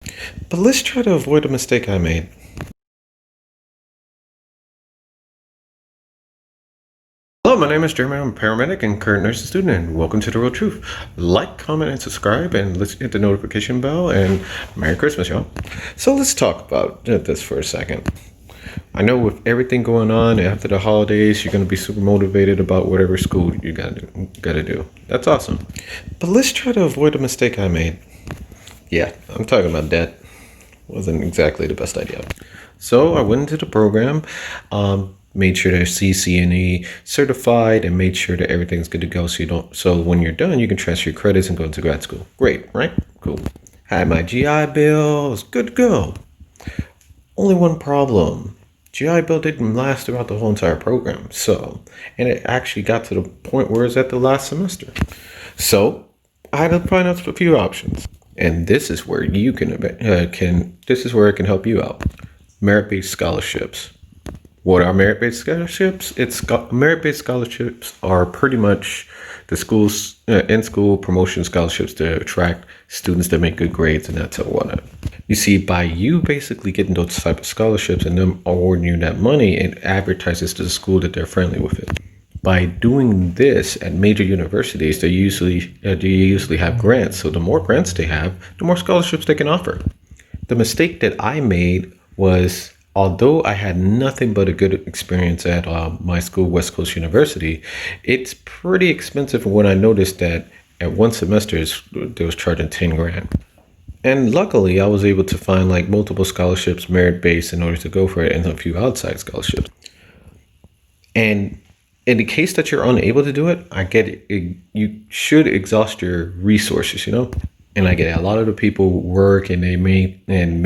But let's try to avoid a mistake I made. Hello, my name is Jeremy. I'm a paramedic and current nursing student, and welcome to The Real Truth. Like, comment, and subscribe, and let's hit the notification bell, and Merry Christmas, y'all. So let's talk about this for a second. I know with everything going on after the holidays, you're going to be super motivated about whatever school you gotta do. That's awesome. But let's try to avoid a mistake I made. Yeah, I'm talking about debt. Wasn't exactly the best idea. So I went into the program, made sure they're CCNE certified, and made sure that everything's good to go. So when you're done, you can transfer your credits and go into grad school. Great, right? Cool. Had my GI Bill, it was good to go. Only one problem. GI Bill didn't last throughout the whole entire program. And it actually got to the point where it's at the last semester. So I had to find out a few options. And this is where you this is where it can help you out. Merit-based scholarships. What are merit-based scholarships? Merit-based scholarships are pretty much the school's in-school promotion scholarships to attract students that make good grades and that's whatnot. You see, by you basically getting those type of scholarships and them awarding you that money, it advertises to the school that they're friendly with it. By doing this at major universities, they usually have grants. So the more grants they have, the more scholarships they can offer. The mistake that I made was, although I had nothing but a good experience at my school, West Coast University, it's pretty expensive when I noticed that at one semester they was charging 10 grand. And luckily, I was able to find like multiple scholarships, merit-based, in order to go for it, and a few outside scholarships. And in the case that you're unable to do it, I get it. You should exhaust your resources, And I get it. A lot of the people work and they may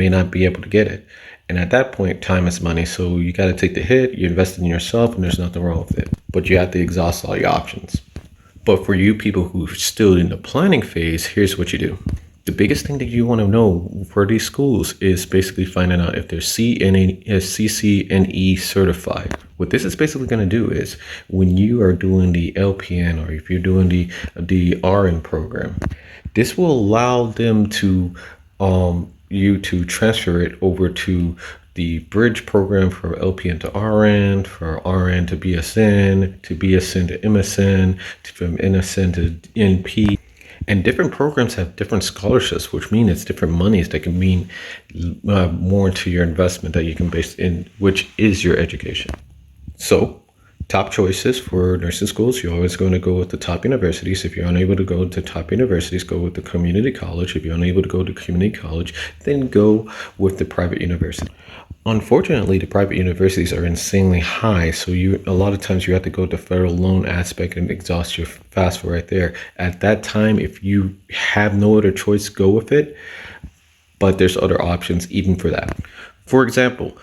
not be able to get it. And at that point, time is money. So you got to take the hit. You invest in yourself, and there's nothing wrong with it. But you have to exhaust all your options. But for you people who are still in the planning phase, here's what you do. The biggest thing that you want to know for these schools is basically finding out if they're CCNE certified. What this is basically going to do is when you are doing the LPN or if you're doing the RN program, this will allow them to you to transfer it over to the bridge program for LPN to RN, for RN to BSN to MSN, from MSN to NP. And different programs have different scholarships, which means it's different monies that can mean more into your investment that you can base in, which is your education. So top choices for nursing schools, you're always going to go with the top universities. If you're unable to go to top universities, go with the community college. If you're unable to go to community college, then go with the private university. Unfortunately, the private universities are insanely high, so a lot of times you have to go to federal loan aspect and exhaust your FAFSA right there. At that time, if you have no other choice, go with it, but there's other options even for that. For example,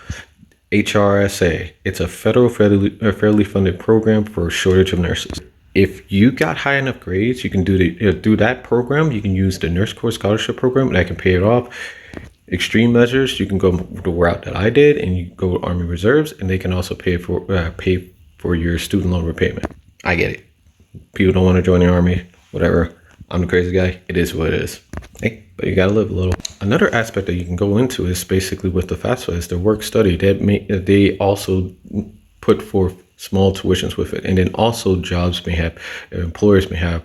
HRSA, it's a fairly funded program for a shortage of nurses. If you got high enough grades, you can do that program. You can use the Nurse Corps Scholarship Program, and that can pay it off. Extreme measures, you can go the route that I did, and you go to Army Reserves, and they can also pay for your student loan repayment. I get it. People don't want to join the Army, whatever. I'm the crazy guy. It is what it is. Hey, but you gotta live a little. Another aspect that you can go into is basically with the FAFSA is the work study. They also put forth small tuitions with it, and then also employers may have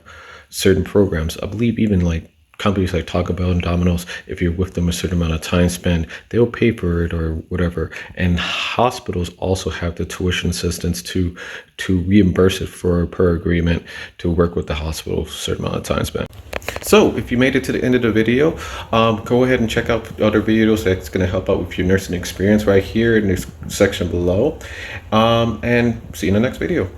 certain programs. I believe even like companies like Taco Bell and Domino's, if you're with them a certain amount of time spent, they'll pay for it or whatever. And hospitals also have the tuition assistance to reimburse it per agreement to work with the hospital a certain amount of time spent. So if you made it to the end of the video, go ahead and check out other videos that's going to help out with your nursing experience right here in this section below. And see you in the next video.